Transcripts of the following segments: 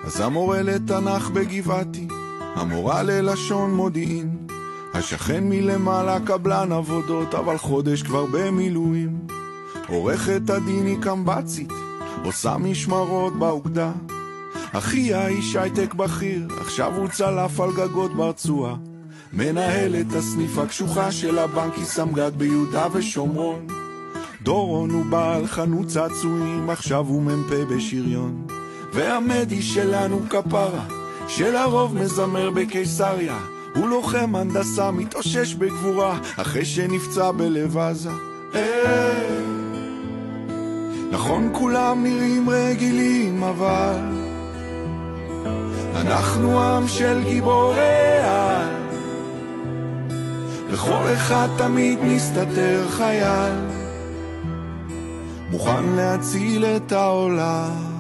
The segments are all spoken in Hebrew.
אז המורה לתנ"ך בגבעתי, המורה ללשון מודיעין, השכן מלמעלה קבלן עבודות, אבל חודש כבר במילואים. עורכת הדין היא קמבצית, עושה משמרות באוגדה. אחיה איש הייטק בכיר, עכשיו הוא צלף על גגות ברצועה. מנהלת הסניף הקשוחה של הבנק, היא סמג"ד ביהודה ושומרון. דורון הוא בעל חנות צעצועים, עכשיו הוא מ"פ בשריון. והמדי שלנו כפרה, שלרוב מזמר בקיסריה, הוא לוחם הנדסה, מתאושש בגבורה, אחרי שנפצע בלב עזה. נכון כולם נראים רגילים, אבל אנחנו עם של גיבורי על, לכל אחד תמיד מסתתר חייל, מוכן להציל את העולם.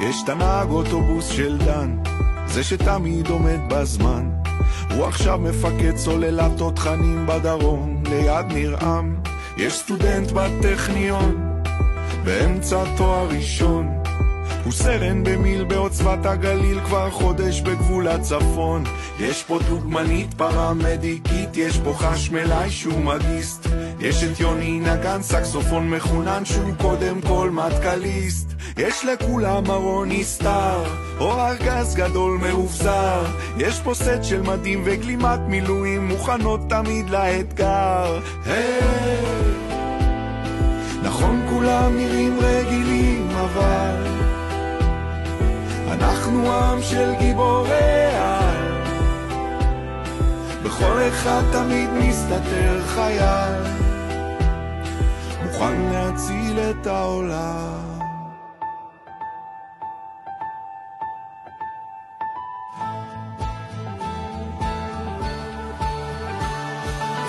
יש תנהג אוטובוס של דן, זה שתמיד עומד בזמן, הוא עכשיו מפקד סוללת תותחנים בדרום ליד נרעם. יש סטודנט בטכניון באמצע תואר ראשון, הוא סרן במיל בעוצבת הגליל, כבר חודש בגבול הצפון. יש פה דוגמנית פרמדיקית, יש פה חשמלאי שהוא מגיסט, יש את יוני נגן סקסופון מחונן שהוא קודם כל מטקליסט. יש לכולם ארוני סטאר או ארגז גדול מאובזר, יש פה סט של מדים וגלימת מילואים, מוכנות תמיד לאתגר. נכון כולם נראים רגילים, אבל אנחנו עם של גיבורי על, בכל אחד תמיד מסתתר חייל, מוכן להציל את העולם.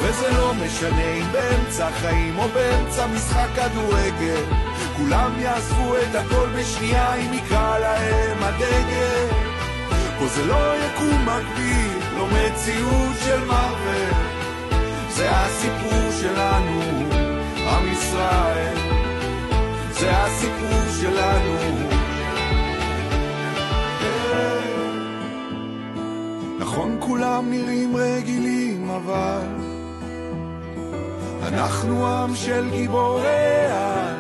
וזה לא משנה אם באמצע חיים או באמצע משחק כדורגל, כולם יעזבו את הכל בשנייה אם יקרא להם הדגל. פה זה לא יקום מקביל, לא מציאות של מרוול, זה הסיפור שלנו, עם ישראל, זה הסיפור שלנו. נכון כולם נראים רגילים, אבל אנחנו עם של גיבורי על,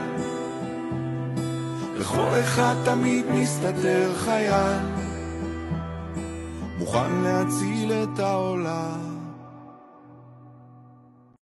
לכל אחד תמיד מסתתר חייל, מוכן להציל את העולם.